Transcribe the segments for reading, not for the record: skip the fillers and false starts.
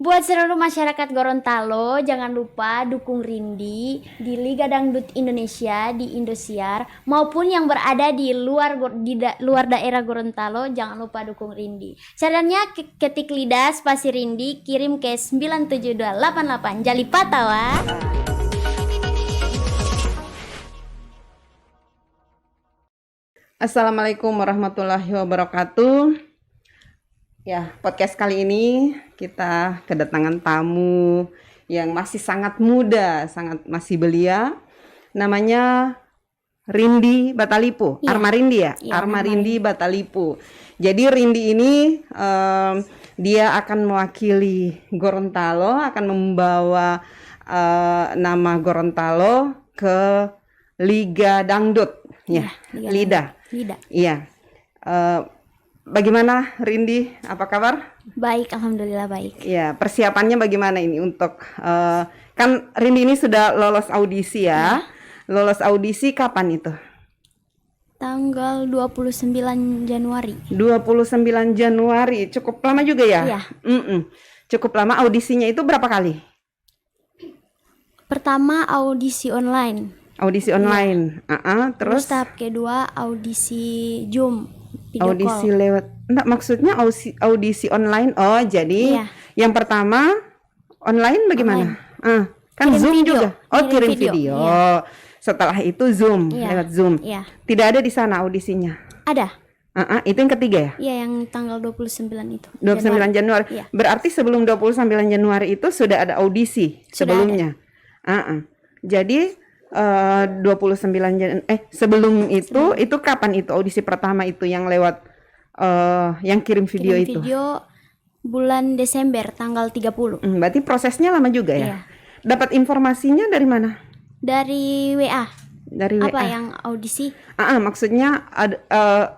Buat seluruh masyarakat Gorontalo, jangan lupa dukung Rindi di Liga Dangdut Indonesia di Indosiar maupun yang berada di luar daerah Gorontalo, jangan lupa dukung Rindi. Caranya ketik lidah spasi Rindi, kirim ke 97288 Jalipatawa. Assalamualaikum warahmatullahi wabarakatuh. Ya, podcast kali ini kita kedatangan tamu yang masih sangat muda, masih belia. Namanya Rindi Batalipu, ya. Arma Rindi ya? Ya, Arma Rindi Batalipu. Jadi Rindi ini dia akan mewakili Gorontalo, akan membawa nama Gorontalo ke Liga Dangdut. Ya, Lida. Iya. Bagaimana Rindi? Apa kabar? Baik, alhamdulillah baik. Ya, persiapannya bagaimana ini untuk kan Rindi ini sudah lolos audisi ya? Lolos audisi kapan itu? Tanggal 29 Januari. 29 Januari, cukup lama juga ya? Iya. Cukup lama. Audisinya itu berapa kali? Pertama audisi online. Audisi online. Terus tahap kedua audisi Zoom. Audisi lewat, enggak, maksudnya audisi online. Oh, jadi yang pertama online bagaimana? Kan kirim Zoom video. Juga. Oh, kirim video. Iya. Setelah itu Zoom, lewat Zoom. Iya. Tidak ada di sana audisinya? Ada. Itu yang ketiga ya? Iya, yang tanggal 29 itu. 29 Januari. Iya. Berarti sebelum 29 Januari itu sudah ada audisi sebelumnya. Jadi 29 sebelum itu kapan itu audisi pertama itu yang lewat yang kirim video itu? Video bulan Desember tanggal 30. Berarti prosesnya lama juga ya? Iya. Dapat informasinya dari mana? Dari WA. Dari WA. Apa yang audisi? Maksudnya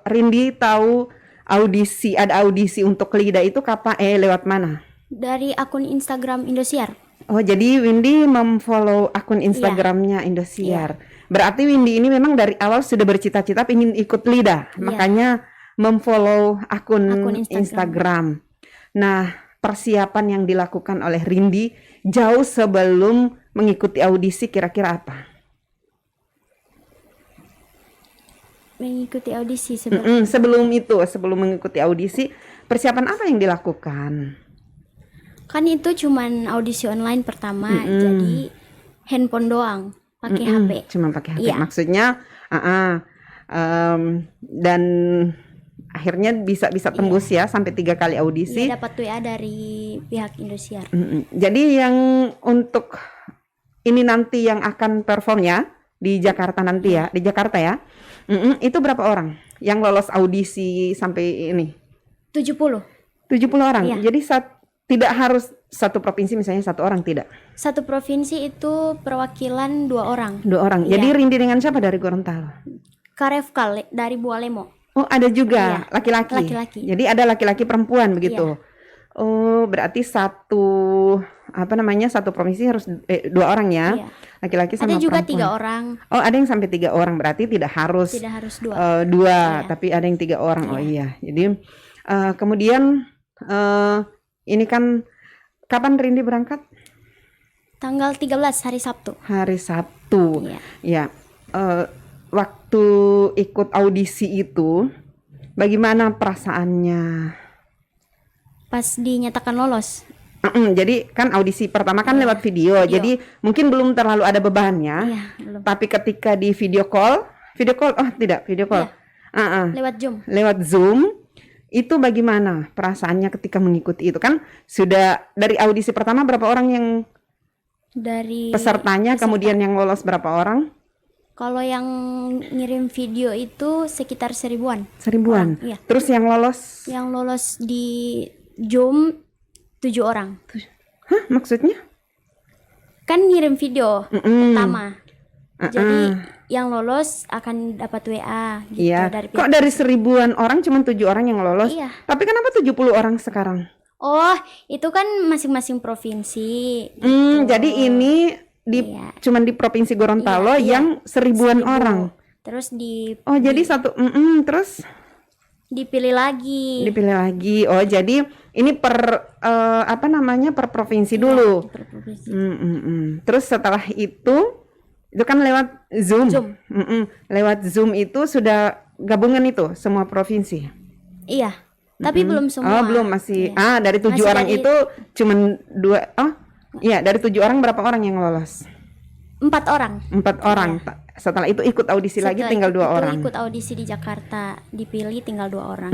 Rindi tahu ada audisi untuk Lida itu kapan? Lewat mana? Dari akun Instagram Indosiar. Oh, jadi Windy memfollow akun Instagramnya Indosiar. Berarti Windy ini memang dari awal sudah bercita-cita ingin ikut Lida, makanya memfollow akun Instagram. Nah, persiapan yang dilakukan oleh Rindi jauh sebelum mengikuti audisi kira-kira apa? Mengikuti audisi sebelum mengikuti audisi, persiapan apa yang dilakukan? Kan itu cuman audisi online pertama, jadi handphone doang, pakai HP. Cuma pakai HP. Maksudnya, dan akhirnya bisa tembus ya sampai 3 kali audisi. Dapat WA dari pihak Indosiar. Jadi yang untuk ini nanti yang akan perform ya di Jakarta nanti ya, di Jakarta ya. Itu berapa orang yang lolos audisi sampai ini? 70 orang. Jadi tidak harus satu provinsi misalnya 1 orang, tidak? Satu provinsi itu perwakilan 2 orang. 2 orang. Jadi Rindi dengan siapa dari Gorontalo? Karevkal dari Bualemo. Oh, ada juga laki-laki. Jadi ada laki-laki perempuan begitu. Oh, berarti satu provinsi harus 2 orang ya. Laki-laki sama perempuan. Ada juga 3 orang. Oh, ada yang sampai 3 orang. Berarti tidak harus 2. Tapi ada yang 3 orang. Oh iya. Jadi kemudian ini kan kapan Rindi berangkat? Tanggal 13 hari Sabtu. Hari Sabtu. Ya. Waktu ikut audisi itu bagaimana perasaannya? Pas dinyatakan lolos. Jadi kan audisi pertama kan lewat video. Jadi mungkin belum terlalu ada beban ya. Belum. Tapi ketika di video call, lewat Zoom. Itu bagaimana perasaannya ketika mengikuti itu? Kan sudah dari audisi pertama berapa orang yang dari pesertanya, kemudian yang lolos berapa orang? Kalau yang ngirim video itu sekitar 1000-an. 1000-an? Iya. Terus yang lolos? Yang lolos di Zoom 7 orang. Hah? Maksudnya? Kan ngirim video pertama. Jadi yang lolos akan dapat WA gitu dari pihak. Kok dari 1000-an orang cuma 7 orang yang lolos? Iya. Tapi kenapa 70 orang sekarang? Oh, itu kan masing-masing provinsi. Jadi ini cuman di Provinsi Gorontalo yang 1000-an orang. Terus di jadi terus Dipilih lagi. Dipilih lagi. Oh, jadi ini per per provinsi dulu. Di per provinsi. Terus setelah itu kan lewat Zoom. Lewat Zoom itu sudah gabungan itu semua provinsi. Iya, tapi belum semua. Oh, belum masih. Iya. Dari 7 Masih orang dari- itu cuman 2. Oh, iya, dari 7 orang berapa orang yang lolos? 4 orang. 4 orang. Setelah itu ikut audisi lagi Setelah tinggal 2 itu orang. ikut audisi di Jakarta, dipilih tinggal 2 orang.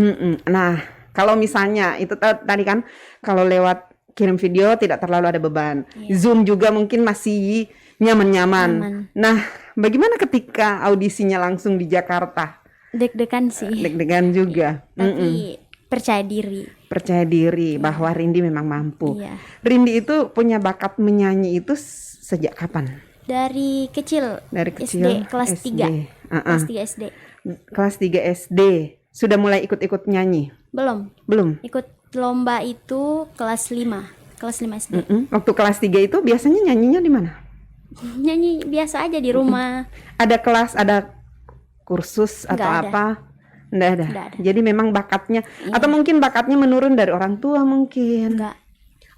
Nah, kalau misalnya itu tadi kan kalau lewat kirim video tidak terlalu ada beban. Zoom juga mungkin masih nyaman-nyaman. Nah, bagaimana ketika audisinya langsung di Jakarta? Deg-degan sih. Deg-degan juga. Tapi percaya diri. Percaya diri bahwa Rindi memang mampu. Iya. Rindi itu punya bakat menyanyi itu sejak kapan? Dari kecil. Dari kecil. SD kelas 3. Kelas 3 SD. Kelas 3 SD sudah mulai ikut-ikut nyanyi? Belum. Ikut lomba itu kelas 5. Kelas 5 SD. Waktu kelas 3 itu biasanya nyanyinya di mana? Nyanyi biasa aja di rumah. Ada kelas, ada kursus atau Nggak ada. apa? Nggak ada. Nggak ada. Jadi memang bakatnya atau mungkin bakatnya menurun dari orang tua mungkin. Enggak.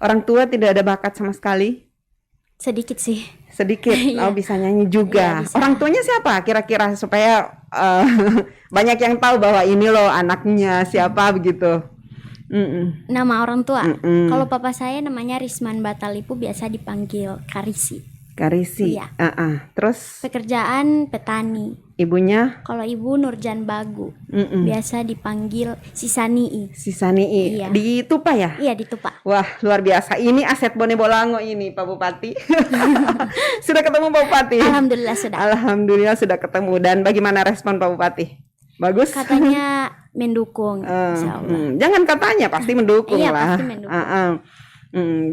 Orang tua tidak ada bakat sama sekali. Sedikit sih. Sedikit. Iya. Oh, bisa nyanyi juga. Iya, bisa. Orang tuanya siapa kira-kira supaya banyak yang tahu bahwa ini loh anaknya siapa begitu. Nama orang tua. Kalau papa saya namanya Risman Batalipu, biasa dipanggil Karisi. Karisi. Iya. Terus Pekerjaan petani. ibunya Kalau ibu Nurjan Bagu, biasa dipanggil Sisanii. Sisanii. Iya. Di Tupa ya? Iya, di Tupa. Wah, luar biasa. Ini aset Bone Bolango ini, Pak Bupati. Sudah ketemu Pak Bupati? Alhamdulillah sudah. Alhamdulillah sudah ketemu. Dan bagaimana respon Pak Bupati? Bagus? Katanya mendukung, insya Allah. Jangan katanya, pasti mendukung Iya, lah. pasti mendukung.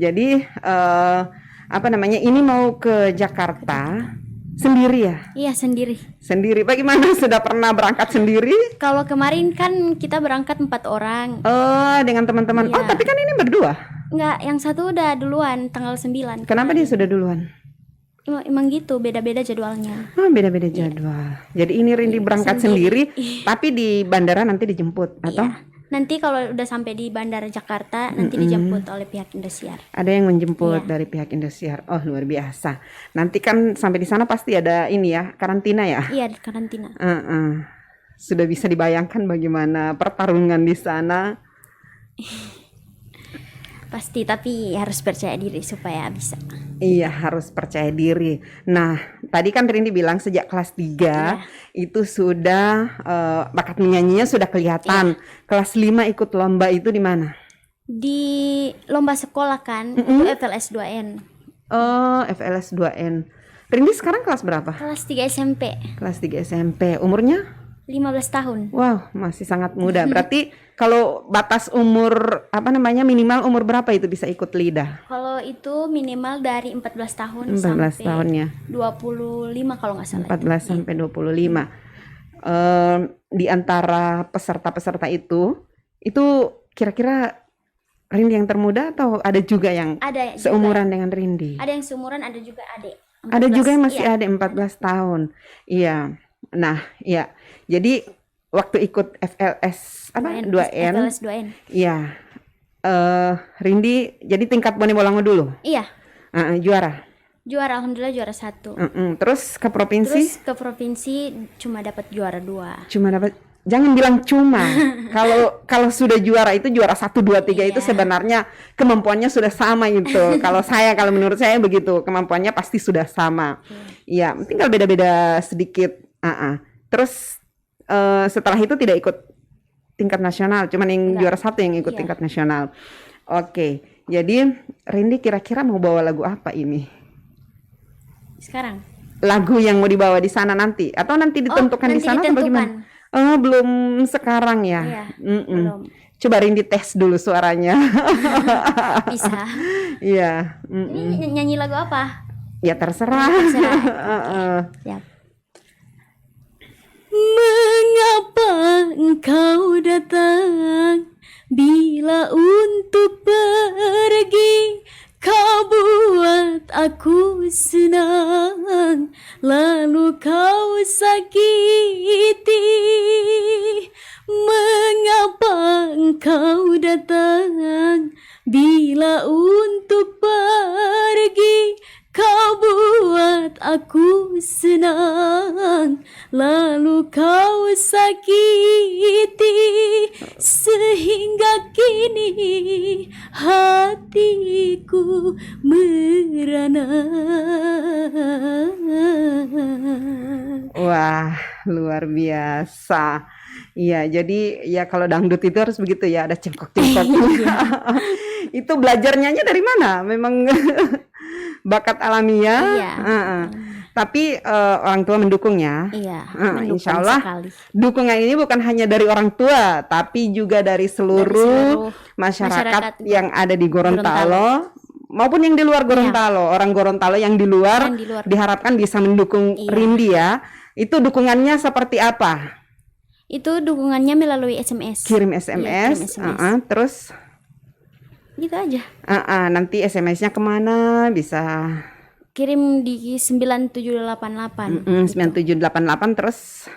Jadi ini mau ke Jakarta sendiri ya? Iya, sendiri. Sendiri. Bagaimana, sudah pernah berangkat sendiri? Kalau kemarin kan kita berangkat 4 orang. Oh, dengan teman-teman. Iya. Oh, tapi kan ini berdua. Enggak, yang satu udah duluan tanggal 9. Kenapa dia sudah duluan? Emang gitu, beda-beda jadwalnya. Oh, beda-beda jadwal. Jadi ini Rindi berangkat sendiri, tapi di bandara nanti dijemput atau Iya. Nanti kalau udah sampai di Bandara Jakarta, nanti dijemput oleh pihak Indosiar. ada yang menjemput Iya. dari pihak Indosiar? Oh, luar biasa. Nanti kan sampai di sana pasti ada ini ya, karantina ya. Iya, di karantina. Sudah bisa dibayangkan bagaimana pertarungan di sana. Pasti, tapi harus percaya diri supaya bisa. Iya, harus percaya diri. Nah, tadi kan Rindi bilang sejak kelas 3 itu sudah bakat menyanyinya sudah kelihatan. Kelas 5 ikut lomba itu di mana? Di lomba sekolah kan, itu FLS 2N. Oh, FLS 2N. Rindi sekarang kelas berapa? Kelas 3 SMP, Kelas 3 SMP. Umurnya? 15 tahun. Wow, masih sangat muda. Berarti kalau batas umur minimal umur berapa itu bisa ikut LIDA? Kalau itu minimal dari 14 tahun 14 sampai tahunnya. 25 kalau nggak salah. 14 sampai 25. Di antara peserta-peserta itu kira-kira Rindi yang termuda atau ada juga yang Ada juga. seumuran dengan Rindi? Ada yang seumuran, ada juga adik. Ada juga yang masih iya. adik 14 tahun. Iya. Nah, iya. Jadi waktu ikut FLS 2N. FLS 2N. Iya. Rindi jadi tingkat Bone Bolango dulu. Iya, Juara. juara, alhamdulillah juara 1. Terus ke provinsi Terus ke provinsi cuma dapat juara 2. cuma dapat, jangan bilang cuma. Kalau sudah juara itu juara 1 2 3 itu Iya. sebenarnya kemampuannya sudah sama itu. Kalau menurut saya begitu, kemampuannya pasti sudah sama. Iya, tinggal beda-beda sedikit. Terus setelah itu tidak ikut tingkat nasional, cuman yang Enggak. juara 1 yang ikut Iya. tingkat nasional. Oke. Jadi Rindi kira-kira mau bawa lagu apa ini? Sekarang Lagu yang mau dibawa di sana nanti atau nanti ditentukan di nanti sana atau bagaimana? Oh, belum sekarang ya. Iya, belum. Coba Rindi tes dulu suaranya. Bisa. Iya. Ini nyanyi lagu apa? Ya terserah. Terserah. Siap. Mengapa engkau datang bila untuk pergi? Kau buat aku senang, lalu kau sakiti. Mengapa kau datang, bila untuk pergi kau buat aku senang, lalu kau sakiti sehingga kini hatiku merana. Wah, luar biasa. Iya, jadi ya kalau dangdut itu harus begitu ya, ada cengkok-cengkoknya. Itu belajar nyanyi dari mana? Memang bakat alamiah. Iya. Tapi orang tua mendukung ya. Iya, Insya Allah sekali. dukungan ini bukan hanya dari orang tua, tapi juga dari seluruh masyarakat yang ada di Gorontalo maupun yang di luar Gorontalo. Orang Gorontalo yang di luar diharapkan bisa mendukung Rindy ya. Itu dukungannya seperti apa? Itu dukungannya melalui SMS. Kirim SMS, terus gitu aja. Nanti SMS-nya kemana? Bisa kirim di 9788. 9788 terus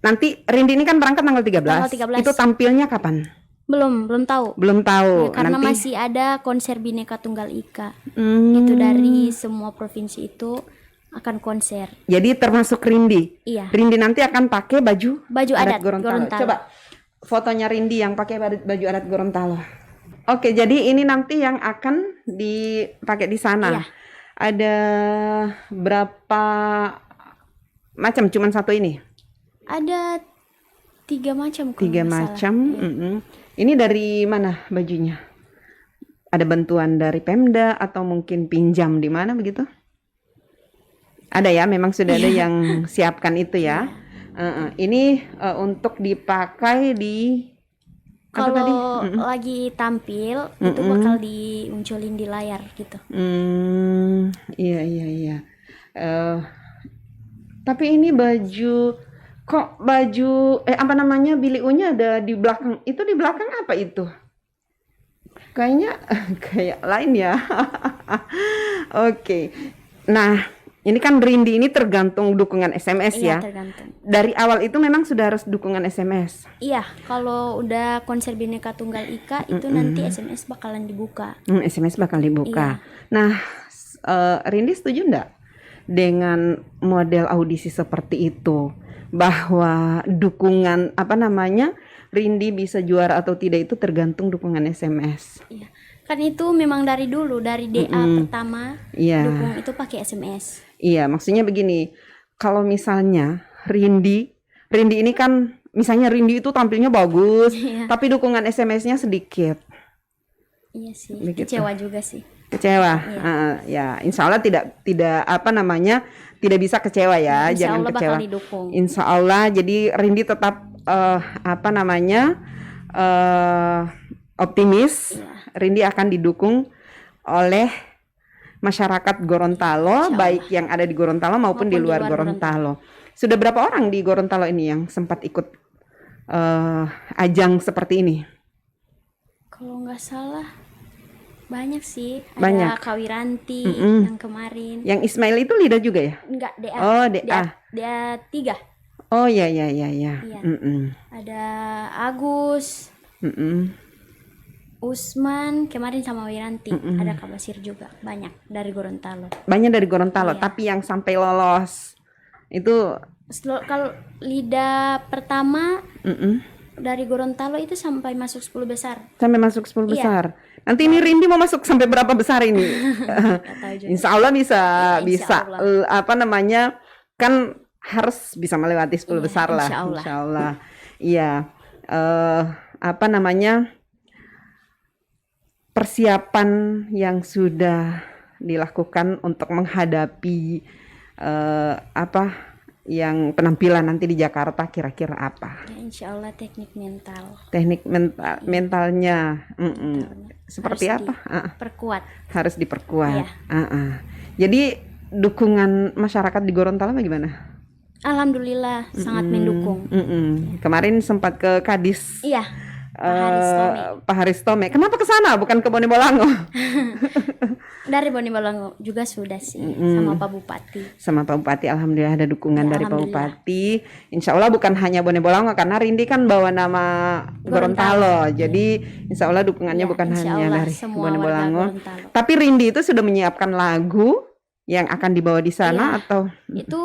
nanti Rindy ini kan berangkat tanggal 13. Itu tampilnya kapan? Belum tahu. Belum tahu. Ya, karena nanti masih ada konser Bhinneka Tunggal Ika. Itu dari semua provinsi itu akan konser. Jadi termasuk Rindy. Iya. Rindy nanti akan pakai baju adat Gorontalo. Coba fotonya Rindy yang pakai baju adat Gorontalo. Oke, jadi ini nanti yang akan dipakai di sana. Iya. Ada berapa macam? Cuman satu ini? Ada 3 macam. 3 macam. Ini dari mana bajunya? Ada bantuan dari Pemda atau mungkin pinjam di mana begitu? Ada ya, memang sudah ada yang siapkan itu ya. Ini untuk dipakai di kalau lagi tampil itu bakal dimunculin di layar gitu. Iya. Tapi ini baju apa namanya, Billy U-nya ada di belakang. Itu di belakang apa itu? Kayaknya kayak lain ya. Oke. Nah, ini kan Rindy ini tergantung dukungan SMS ya. Tergantung. Dari awal itu memang sudah harus dukungan SMS. Iya, kalau udah konser Bhinneka Tunggal Ika itu nanti SMS bakalan dibuka. SMS bakal dibuka. Nah, Rindy setuju enggak dengan model audisi seperti itu? Bahwa dukungan Rindy bisa juara atau tidak itu tergantung dukungan SMS. Iya. Kan itu memang dari dulu, dari DA pertama dukung itu pakai SMS. Iya, maksudnya begini, kalau misalnya Rindy ini kan, misalnya Rindy itu tampilnya bagus, tapi dukungan SMS-nya sedikit. Iya sih, begitu. Kecewa juga sih. Kecewa, ya Insya Allah tidak tidak bisa kecewa ya, Insya jangan Allah kecewa. bakal didukung. Insya Allah, jadi Rindy tetap optimis. Rindy akan didukung oleh masyarakat Gorontalo, baik yang ada di Gorontalo maupun di luar Gorontalo. Sudah berapa orang di Gorontalo ini yang sempat ikut ajang seperti ini? Kalau nggak salah banyak sih. Banyak. Ada Kawiranti yang kemarin. Yang Ismail itu Lida juga ya? Enggak, DA. Oh, DA. DA 3. Oh iya. Iya. Ada Agus. Usman kemarin sama Wiranti, ada Kak Basir juga, banyak dari Gorontalo. Banyak dari Gorontalo, tapi yang sampai lolos itu kalau Lida pertama dari Gorontalo itu sampai masuk 10 besar. Sampai masuk 10 besar. Nanti ini Rindy mau masuk sampai berapa besar ini? Insya Allah bisa. Allah. Kan harus bisa melewati 10 besar lah. Insya Allah. Iya. Persiapan yang sudah dilakukan untuk menghadapi yang penampilan nanti di Jakarta kira-kira apa? Ya, insya Allah teknik mental. Mentalnya seperti harus apa? Perkuat. Harus diperkuat. Jadi dukungan masyarakat di Gorontalo bagaimana? Alhamdulillah sangat mendukung. Kemarin sempat ke Kadis. Iya. Pak Haris Tome. Kenapa ke sana bukan ke Bone Bolango? Dari Bone Bolango juga sudah sih, sama Pak Bupati. Sama Pak Bupati, alhamdulillah ada dukungan Ya, dari Pak alhamdulillah. Bupati. Insya Allah bukan hanya Bone Bolango, karena Rindi kan bawa nama Gorontalo. Jadi insya Allah dukungannya Ya, bukan insya hanya Allah dari semua Bone warga Bolango. Gorontalo. Tapi Rindi itu sudah menyiapkan lagu yang akan dibawa di sana Iya. atau Itu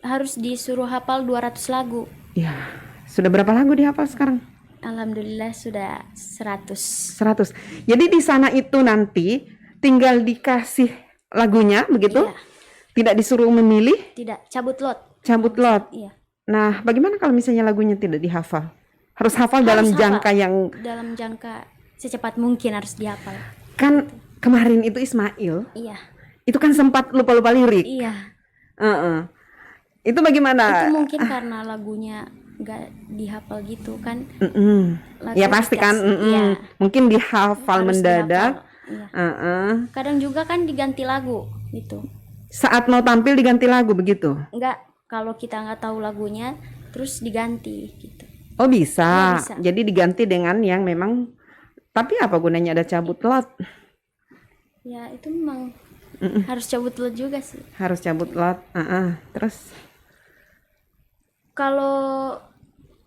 harus disuruh hafal 200 lagu. ya sudah berapa lagu dihafal sekarang? Alhamdulillah sudah 100. 100. Jadi di sana itu nanti tinggal dikasih lagunya begitu? Iya. Tidak disuruh memilih, Tidak, cabut lot. cabut lot. Iya. Nah, bagaimana kalau misalnya lagunya tidak dihafal? Harus hafal Harus dalam hafal. jangka yang Dalam jangka secepat mungkin harus dihafal. kan kemarin itu Ismail, Iya. itu kan sempat lupa-lupa lirik. Iya. Heeh. Itu bagaimana? Itu mungkin karena lagunya nggak dihafal gitu kan. Lagu Ya pasti kan, Iya. mungkin dihafal Harus mendadak. dihafal. Iya. Heeh. Kadang juga kan diganti lagu gitu. Saat mau tampil diganti lagu begitu. Enggak, kalau kita nggak tahu lagunya terus diganti gitu. Oh bisa. Iya, bisa. Jadi diganti dengan yang memang. Tapi apa gunanya ada cabut lot? Ya itu memang harus cabut lot juga sih. Harus cabut lot. Terus Kalau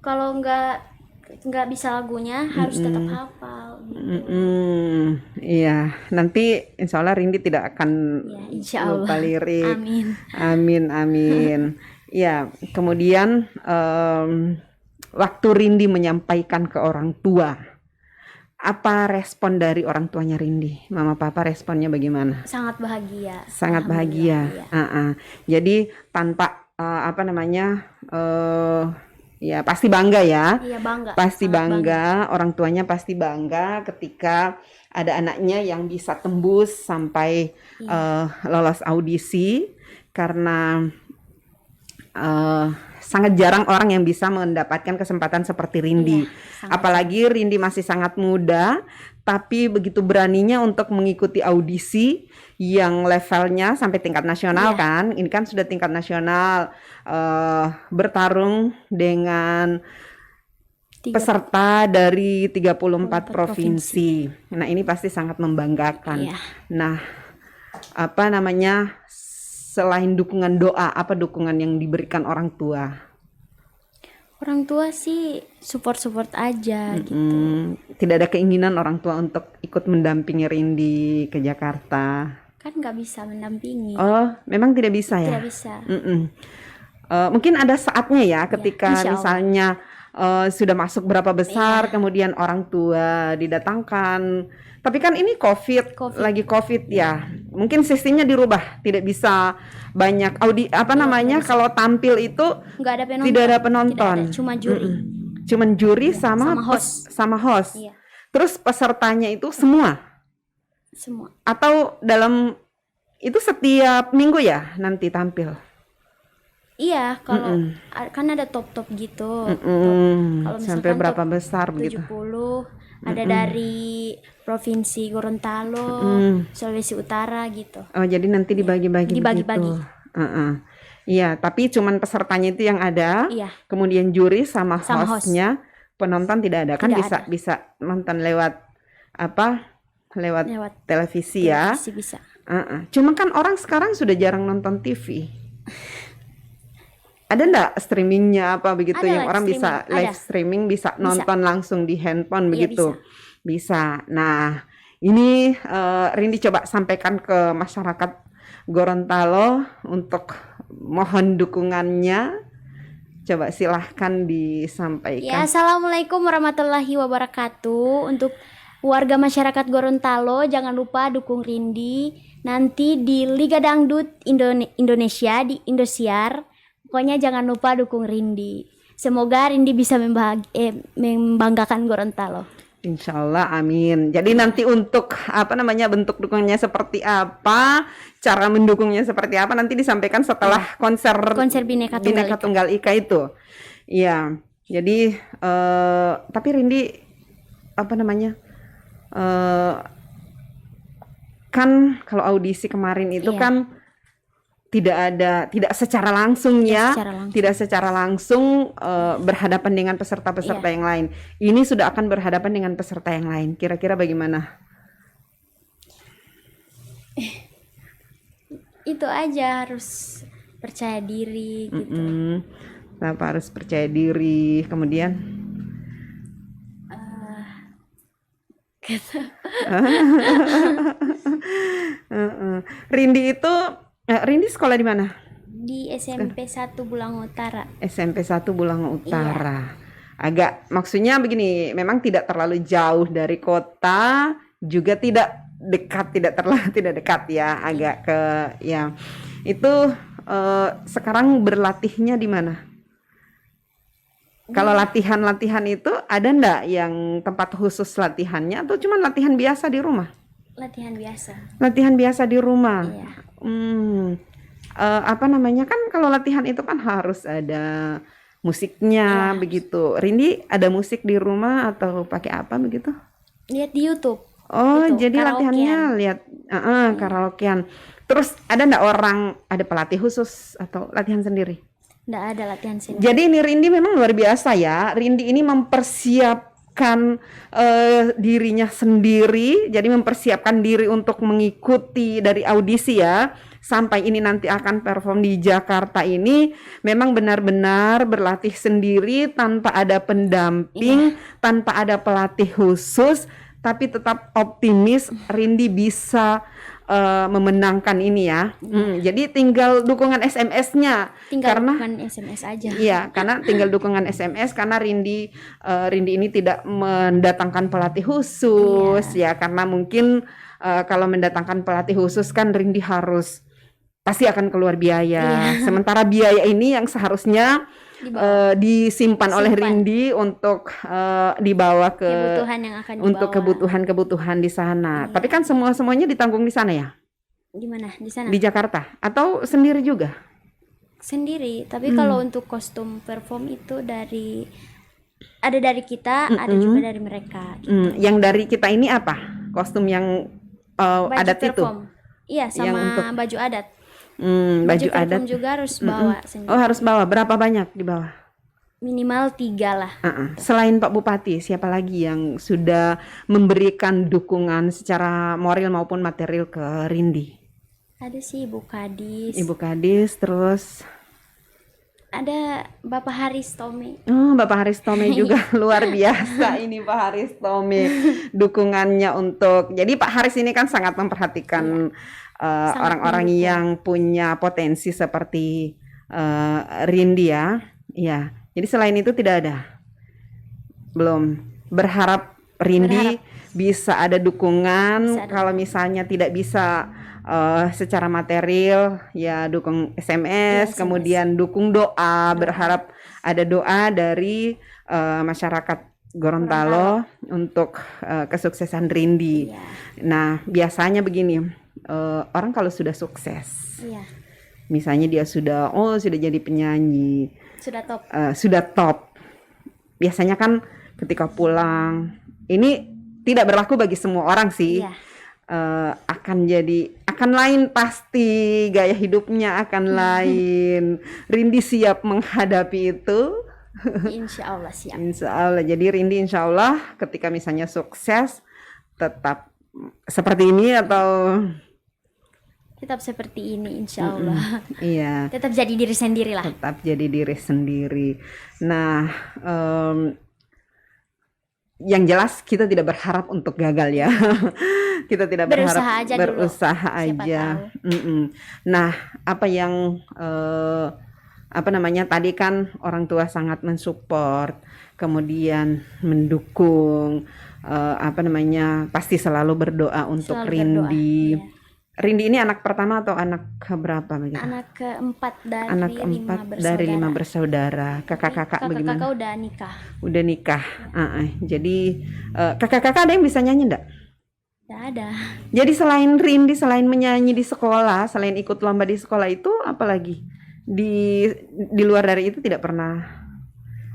kalau nggak bisa lagunya harus tetap hafal gitu. Iya, nanti insya Allah Rindi tidak akan Ya, insya lupa Allah. lirik. Amin. Amin, amin. Ya, kemudian waktu Rindi menyampaikan ke orang tua, apa respon dari orang tuanya Rindi? Mama Papa responnya bagaimana? Sangat bahagia. Sangat bahagia. Alhamdulillah, iya. Jadi tanpa apa namanya, ya pasti bangga ya. Iya, bangga. Pasti Sangat bangga, orang tuanya pasti bangga ketika ada anaknya yang bisa tembus sampai lolos audisi, karena sangat jarang orang yang bisa mendapatkan kesempatan seperti Rindi. Iya, sangat. Apalagi Rindi masih sangat muda, tapi begitu beraninya untuk mengikuti audisi yang levelnya sampai tingkat nasional. Iya. Kan. Ini kan sudah tingkat nasional, bertarung dengan peserta dari 34 provinsi. Nah, ini pasti sangat membanggakan. Iya. Nah, apa namanya, selain dukungan doa, apa dukungan yang diberikan orang tua? Orang tua sih support aja gitu. Tidak ada keinginan orang tua untuk ikut mendampingi Rindi ke Jakarta. Kan nggak bisa mendampingi. Oh, memang tidak bisa ya? Tidak bisa. Mungkin ada saatnya ya ketika insya Allah. misalnya sudah masuk berapa besar, kemudian orang tua didatangkan. Tapi kan ini COVID. Lagi COVID ya. Mungkin sistemnya dirubah, tidak bisa banyak kalau tampil itu Nggak ada penonton. tidak ada penonton. Tidak ada, cuma juri. Cuman juri sama sama host. host. Iya, Terus pesertanya itu semua semua. atau dalam itu setiap minggu ya nanti tampil. Iya, kalau kan ada top gitu. Kalau Sampai misalkan berapa top besar begitu? 70 ada dari provinsi Gorontalo, Sulawesi Utara gitu. Oh, jadi nanti dibagi-bagi Dibagi-bagi. begitu. Iya, tapi cuman pesertanya itu yang ada. Iya. Kemudian juri sama Sama hostnya, penonton tidak ada. Kan Tidak bisa nonton lewat apa? Lewat Lewat televisi ya. televisi bisa. Cuma kan orang sekarang sudah jarang nonton TV. Ada enggak streamingnya apa begitu Ada yang live orang bisa streaming, live ada. streaming, bisa nonton langsung di handphone Iya, begitu? Bisa. Nah, ini Rindi coba sampaikan ke masyarakat Gorontalo untuk mohon dukungannya. Coba silahkan Ya, disampaikan. assalamualaikum warahmatullahi wabarakatuh. Untuk warga masyarakat Gorontalo, jangan lupa dukung Rindi nanti di Liga Dangdut Indonesia di Indosiar. Pokoknya jangan lupa dukung Rindi. Semoga Rindi bisa membanggakan Gorontalo. Insya Allah, amin. Jadi nanti untuk apa namanya, bentuk dukungannya seperti apa, cara mendukungnya seperti apa, nanti disampaikan setelah konser Bhinneka Tunggal Ika itu. Iya. Jadi tapi Rindi apa namanya, kan kalau audisi kemarin itu kan tidak secara langsung ya, tidak secara langsung berhadapan dengan peserta-peserta yang lain. Ini sudah akan berhadapan dengan peserta yang lain. Kira-kira bagaimana? Itu aja, harus percaya diri gitu. Kenapa harus percaya diri? Kemudian Rindi itu Rindi sekolah di mana? Di SMP 1 Bulang Utara. SMP 1 Bulang Utara. Agak maksudnya begini, memang tidak terlalu jauh dari kota, juga tidak dekat, tidak dekat ya, agak ke ya. Itu sekarang berlatihnya di mana? Kalau latihan-latihan itu ada ndak yang tempat khusus latihannya atau cuma latihan biasa di rumah? Latihan biasa. Latihan biasa di rumah. Iya. Apa namanya, kan kalau latihan itu kan harus ada musiknya begitu. Rindi ada musik di rumah atau pakai apa begitu? Lihat di YouTube. Oh, Itu, jadi latihannya lihat karaokean. Terus ada ndak orang, ada pelatih khusus atau latihan sendiri? Nggak ada latihan sendiri. Jadi ini Rindi memang luar biasa ya. Rindi ini mempersiapkan dirinya sendiri. Jadi mempersiapkan diri untuk mengikuti dari audisi ya. Sampai ini nanti akan perform di Jakarta ini. Memang benar-benar berlatih sendiri tanpa ada pendamping, tanpa ada pelatih khusus. Tapi tetap optimis Rindi bisa memenangkan ini ya. Jadi tinggal dukungan SMS-nya. Tinggal dukungan SMS aja. Iya, karena tinggal dukungan SMS karena Rindi ini tidak mendatangkan pelatih khusus ya, karena mungkin kalau mendatangkan pelatih khusus kan Rindi harus pasti akan keluar biaya. Sementara biaya ini yang seharusnya disimpan oleh Rindi untuk dibawa ke kebutuhan yang akan dibawa. Untuk kebutuhan di sana. Tapi kan semuanya ditanggung di sana ya? Di mana? Di sana? Di Jakarta atau sendiri juga? Sendiri, tapi kalau untuk kostum perform itu ada dari kita, ada juga dari mereka. Gitu. Yang dari kita ini apa? Kostum yang adat perform. itu? Iya, sama baju adat. Baju adat juga harus bawa sendiri. Oh, harus bawa. Berapa banyak dibawa? Minimal 3 lah. Selain Pak Bupati, siapa lagi yang sudah memberikan dukungan secara moral maupun material ke Rindi? Ada sih Ibu Kadis. Ibu Kadis, terus ada Bapak Haris Tome. Oh, Bapak Haris Tome juga luar biasa ini Pak Haris Tome dukungannya untuk. Jadi Pak Haris ini kan sangat memperhatikan orang-orang yang punya potensi seperti Rindi ya. Iya. Jadi selain itu tidak ada. Belum. Berharap Rindi bisa ada dukungan. Kalau misalnya tidak bisa secara material ya dukung SMS, kemudian dukung doa. Berharap ada doa dari masyarakat Gorontalo untuk kesuksesan Rindi. Nah, biasanya begini. Orang kalau sudah sukses, misalnya dia sudah jadi penyanyi, sudah top, biasanya kan ketika pulang, ini tidak berlaku bagi semua orang sih, akan lain pasti, gaya hidupnya akan lain. Rindi siap menghadapi itu. Insya Allah siap. Insya Allah. Jadi Rindi insya Allah ketika misalnya sukses tetap seperti ini atau tetap seperti ini insya Allah. Iya. Tetap jadi diri sendiri lah. Tetap jadi diri sendiri. Nah, yang jelas kita tidak berharap untuk gagal ya. Kita tidak berharap, berusaha aja. Nah, apa yang tadi kan orang tua sangat mensupport, kemudian mendukung, pasti selalu berdoa untuk Rindi. Rindi ini anak pertama atau anak keberapa begitu? Anak keempat dari 5 bersaudara. Kakak-kakak bagaimana? Kakak udah nikah. Udah nikah. Jadi kakak-kakak ada yang bisa nyanyi enggak? Tidak ada. Jadi selain Rindi, selain menyanyi di sekolah, selain ikut lomba di sekolah itu, apalagi di luar dari itu tidak pernah?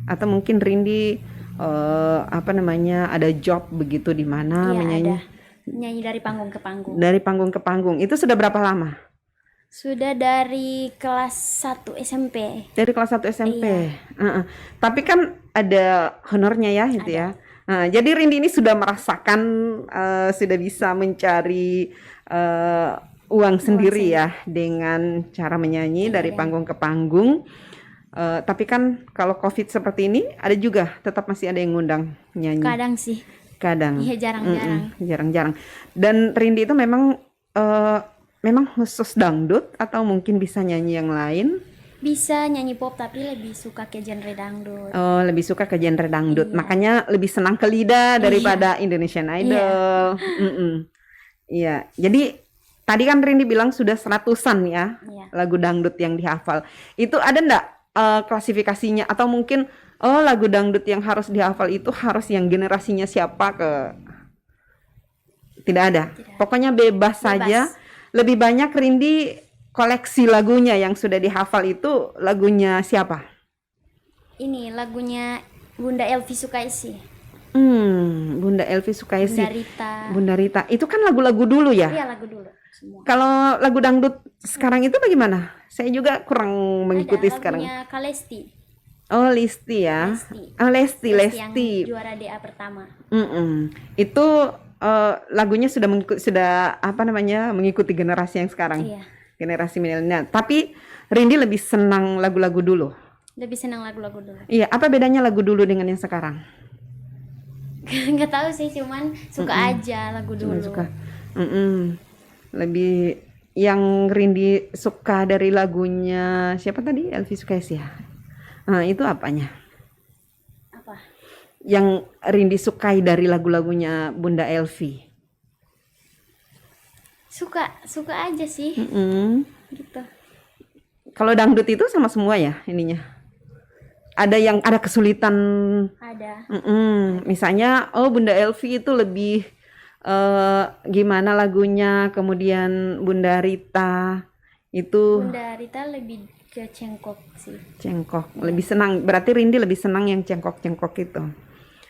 Atau mungkin Rindi ada job begitu di mana menyanyi? Ada. Nyanyi dari panggung ke panggung. Dari panggung ke panggung. Itu sudah berapa lama? Sudah dari kelas 1 SMP. Dari kelas 1 SMP. Iya. Tapi kan ada honornya ya itu ya. Jadi Rindi ini sudah merasakan, sudah bisa mencari uang sendiri ya dengan cara menyanyi dari panggung ke panggung. Tapi kan kalau COVID seperti ini ada juga tetap masih ada yang ngundang nyanyi. Kadang sih. Kadang. Iya, jarang-jarang. Jarang-jarang. Dan Rindy itu memang khusus dangdut atau mungkin bisa nyanyi yang lain? Bisa nyanyi pop tapi lebih suka ke genre dangdut. Oh, lebih suka ke genre dangdut. Makanya lebih senang ke lidah daripada Indonesian Idol. Iya. Jadi tadi kan Rindy bilang sudah 100-an ya lagu dangdut yang dihafal. Itu ada enggak klasifikasinya atau mungkin lagu dangdut yang harus dihafal itu harus yang generasinya siapa Tidak ada. Pokoknya bebas saja. Lebih banyak Rindy koleksi lagunya yang sudah dihafal itu lagunya siapa? Ini lagunya Bunda Elvi Sukaisi. Bunda Elvi Sukaisi. Bunda Rita. Itu kan lagu-lagu dulu ya? Iya, lagu dulu semua. Kalau lagu dangdut sekarang itu bagaimana? Saya juga kurang mengikuti sekarang. Lagunya Kalesti. Oh, Listi ya. Lesti. Yang juara DA pertama. Itu lagunya sudah mengikuti generasi yang sekarang. Iya. Generasi milenial. Tapi Rindy lebih senang lagu-lagu dulu. Lebih senang lagu-lagu dulu. Iya, apa bedanya lagu dulu dengan yang sekarang? Nggak tahu sih, cuman suka aja lagu dulu. Suka. Lebih yang Rindy suka dari lagunya siapa tadi? Elvi Sukaisi ya. Itu apanya? Apa? Yang Rindy sukai dari lagu-lagunya Bunda Elvi. Suka aja sih. Gitu. Kalau dangdut itu sama semua ya ininya. Ada kesulitan. Ada. Misalnya Bunda Elvi itu lebih gimana lagunya, kemudian Bunda Rita itu. Bunda Rita lebih ke cengkok sih. Cengkok. Lebih senang. Berarti Rindy lebih senang yang cengkok-cengkok itu.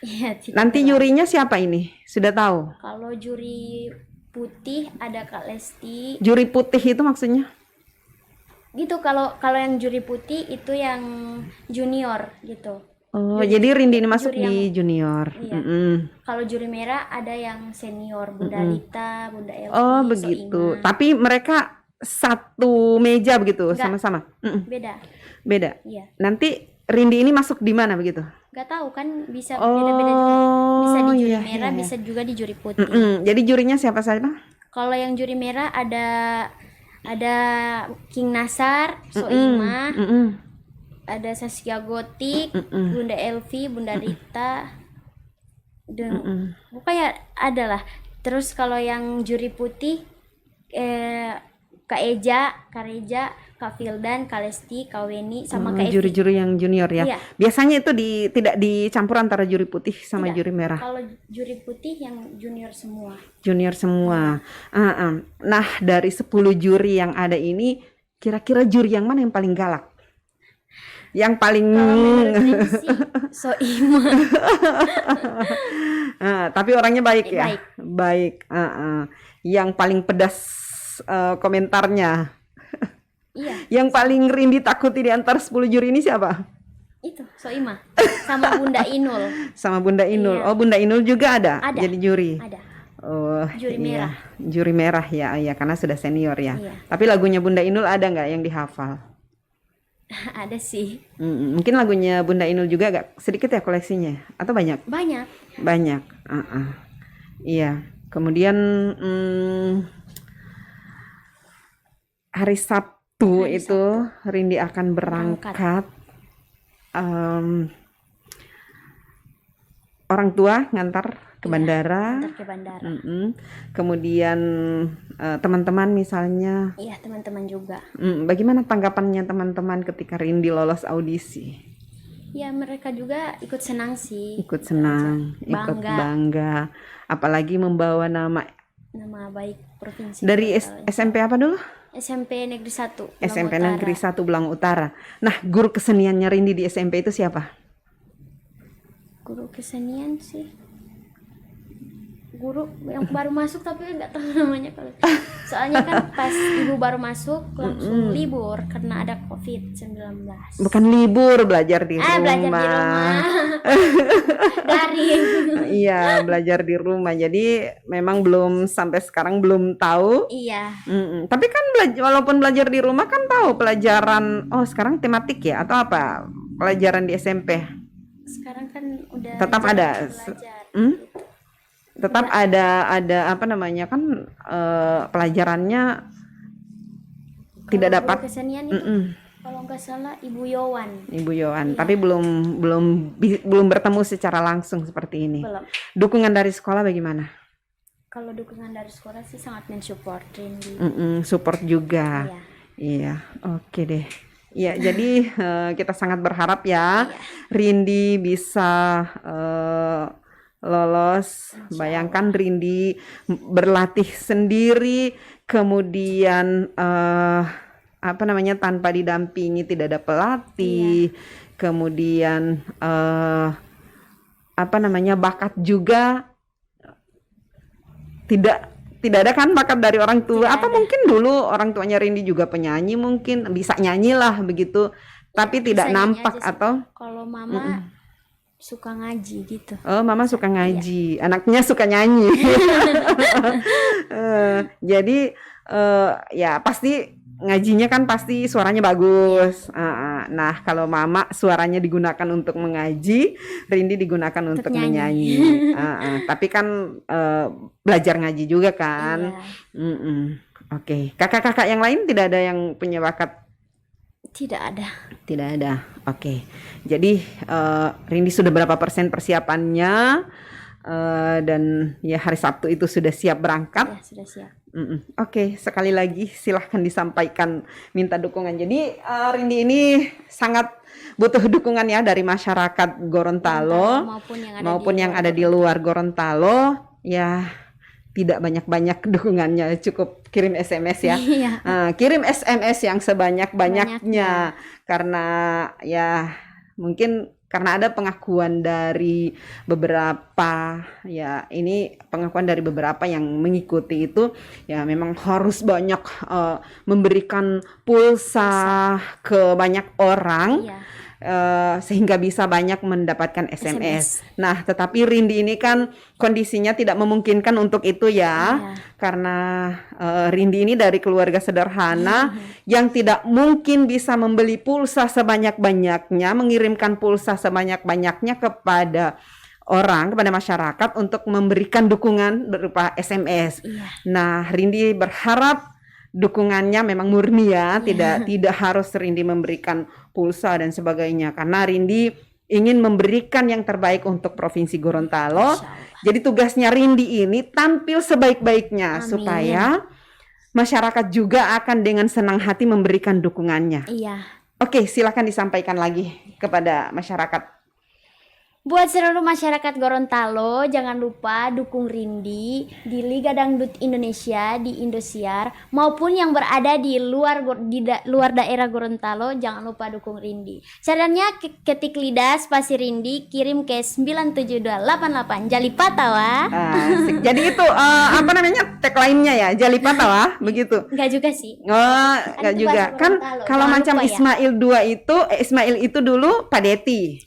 Iya. Nanti jurinya siapa ini? Sudah tahu? Kalau juri putih ada Kak Lesti. Juri putih itu maksudnya? Gitu, kalau yang juri putih itu yang junior gitu. Oh, jadi Rindy ini masuk di junior. Iya. Kalau juri merah ada yang senior, Bunda Rita, Bunda Elvi. Oh, begitu. Tapi mereka satu meja begitu, sama-sama. Beda. Iya. Nanti Rindy ini masuk di mana begitu? Gak tahu kan, bisa beda-beda juga. Bisa di juri merah, bisa juga di juri putih. Jadi jurinya siapa saja? Kalau yang juri merah ada King Nasar, Soimah, ada Saskia Gotik, Bunda Elvi, Bunda Rita, dan pokoknya ada lah. Terus kalau yang juri putih Kak Eja, Kak Reja, Kak Fildan, Kak Lesti, Kak Weni, sama Kak Evi. Juri-juri yang junior ya. Iya. Biasanya itu tidak dicampur antara juri putih sama juri merah. Kalau juri putih yang junior semua. Junior semua. Nah, dari 10 juri yang ada ini, kira-kira juri yang mana yang paling galak? Yang paling Soimah. Tapi orangnya baik ya. Baik. Yang paling pedas komentarnya. Iya. Yang paling Rindy takuti di antara 10 juri ini siapa? Itu Soimah sama Bunda Inul. Sama Bunda Inul. Iya. Oh, Bunda Inul juga ada jadi juri. Ada. Oh, juri merah. Juri merah ya, karena sudah senior ya. Iya. Tapi lagunya Bunda Inul ada nggak yang dihafal? Ada sih. Mungkin lagunya Bunda Inul juga agak sedikit ya koleksinya, atau banyak? Banyak. Iya. Kemudian hari Sabtu itu Rindy akan berangkat. Orang tua ngantar ke bandara. Kemudian teman-teman misalnya. Iya, teman-teman juga. Bagaimana tanggapannya teman-teman ketika Rindy lolos audisi? Ya, mereka juga ikut senang sih. Ikut bangga. Apalagi membawa nama baik provinsi. Dari SMP apa dulu? SMP Negeri 1. SMP Negeri 1 Belang Utara. Nah, guru keseniannya Rindy di SMP itu siapa? Guru kesenian sih guru yang baru masuk tapi nggak tahu namanya kalau. Soalnya kan pas ibu baru masuk langsung libur karena ada COVID-19. Bukan libur, belajar di rumah. Belajar di rumah. Daring. Iya, belajar di rumah. Jadi memang belum sampai sekarang belum tahu. Iya. Tapi kan walaupun belajar di rumah kan tahu pelajaran. Oh, sekarang tematik ya atau apa? Pelajaran di SMP. Sekarang kan udah Tetap ada. belajar. Tetap ada apa namanya kan pelajarannya tidak Kalau dapat guru kesenian itu kalau nggak salah Ibu Yowan. Ibu Yowan, Iya. tapi belum bertemu secara langsung seperti ini. Belum. Dukungan dari sekolah bagaimana? Kalau dukungan dari sekolah sih sangat mensupport Rindy. Support juga. Iya, oke deh. Ya, jadi kita sangat berharap ya Rindy bisa lolos. Bayangkan Rindy berlatih sendiri, kemudian apa namanya tanpa didampingi, tidak ada pelatih, kemudian apa namanya bakat juga tidak ada kan bakat dari orang tua. Tidak apa ada. Mungkin dulu orang tuanya Rindy juga penyanyi, mungkin bisa nyanyi lah begitu, tapi tidak Bisa nyanyi nampak aja sih. atau Kalau mama suka ngaji gitu. oh, mama suka ngaji, anaknya suka nyanyi. Jadi ya pasti ngajinya kan pasti suaranya bagus. Nah, kalau mama suaranya digunakan untuk mengaji, Rindy digunakan untuk menyanyi. Tapi kan belajar ngaji juga kan. Iya. Oke. Kakak-kakak yang lain tidak ada yang punya bakat? Tidak ada. Tidak ada. Oke. Jadi Rindy sudah berapa persen persiapannya? Dan ya hari Sabtu itu sudah siap berangkat. Ya, sudah siap. Oke, sekali lagi silahkan disampaikan minta dukungan. Jadi Rindy ini sangat butuh dukungan ya dari masyarakat Gorontalo maupun yang ada di luar Gorontalo. Ya, tidak banyak-banyak dukungannya, cukup kirim SMS ya. Kirim SMS yang sebanyak-banyaknya karena ya mungkin karena ada pengakuan dari beberapa ya, ini pengakuan dari beberapa yang mengikuti itu ya memang harus banyak memberikan pulsa ke banyak orang. Sehingga bisa banyak mendapatkan SMS. Nah, tetapi Rindy ini kan kondisinya tidak memungkinkan untuk itu ya. Karena Rindy ini dari keluarga sederhana yang tidak mungkin bisa membeli pulsa sebanyak-banyaknya, mengirimkan pulsa sebanyak-banyaknya kepada orang, kepada masyarakat untuk memberikan dukungan berupa SMS. Nah, Rindy berharap dukungannya memang murni ya, tidak harus Rindy memberikan pulsa dan sebagainya, karena Rindy ingin memberikan yang terbaik untuk Provinsi Gorontalo. Jadi tugasnya Rindy ini tampil sebaik-baiknya supaya masyarakat juga akan dengan senang hati memberikan dukungannya. Oke, silakan disampaikan lagi kepada masyarakat. Buat seluruh masyarakat Gorontalo, jangan lupa dukung Rindy di Liga Dangdut Indonesia di Indosiar maupun yang berada di luar daerah Gorontalo, jangan lupa dukung Rindy. Caranya ketik lidah spasi Rindy, kirim ke 97288 Jalipatawa. Jadi itu apa namanya tagline-nya ya, Jalipatawa begitu. Enggak juga sih. Enggak juga. Kan kalau macam Ismail 2 itu Ismail itu dulu Padeti.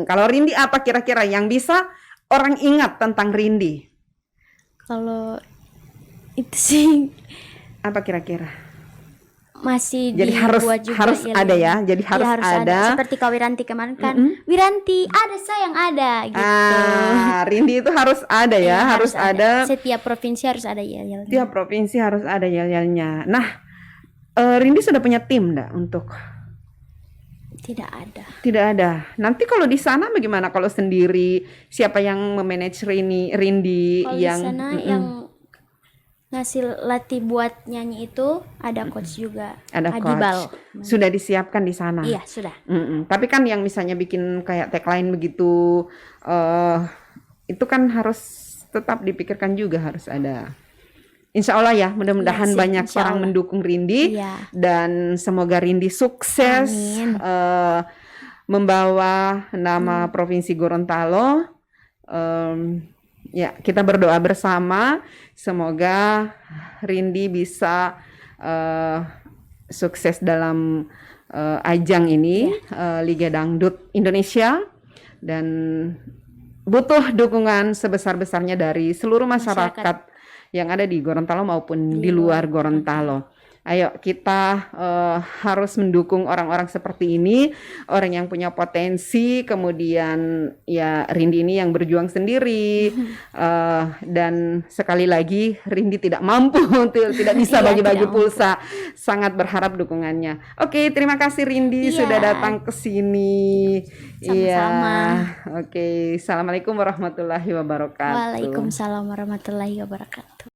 Kalau Rindy apa kira-kira yang bisa orang ingat tentang Rindy? Kalau itu sih apa kira-kira? Masih jadi harus ada ya. Jadi harus ada. Seperti Kak Wiranti kemarin kan. Wiranti ada sayang ada gitu. Rindy itu harus ada ya, harus ada. Setiap provinsi harus ada yel-yelnya. Setiap provinsi harus ada yel-yelnya. Nah, Rindy sudah punya tim enggak untuk? Tidak ada. Tidak ada. Nanti kalau di sana bagaimana? Kalau sendiri siapa yang memanage Rindy kalau yang di sana yang ngasih latih buat nyanyi itu ada coach juga. Ada Adibal. coach. Sudah disiapkan di sana. Iya, sudah. Tapi kan yang misalnya bikin kayak tagline begitu itu kan harus tetap dipikirkan juga, harus ada. Insya Allah ya, mudah-mudahan banyak orang mendukung Rindy dan semoga Rindy sukses membawa nama Provinsi Gorontalo Ya, kita berdoa bersama semoga Rindi bisa sukses dalam ajang ini, Liga Dangdut Indonesia, dan butuh dukungan sebesar-besarnya dari seluruh masyarakat yang ada di Gorontalo maupun di luar Gorontalo. Ayo kita harus mendukung orang-orang seperti ini, orang yang punya potensi, kemudian ya Rindi ini yang berjuang sendiri, dan sekali lagi Rindi tidak mampu, tidak bisa bagi-bagi pulsa, sangat berharap dukungannya. Oke, terima kasih Rindi sudah datang ke sini. Sama-sama. Oke, assalamualaikum warahmatullahi wabarakatuh. Waalaikumsalam warahmatullahi wabarakatuh.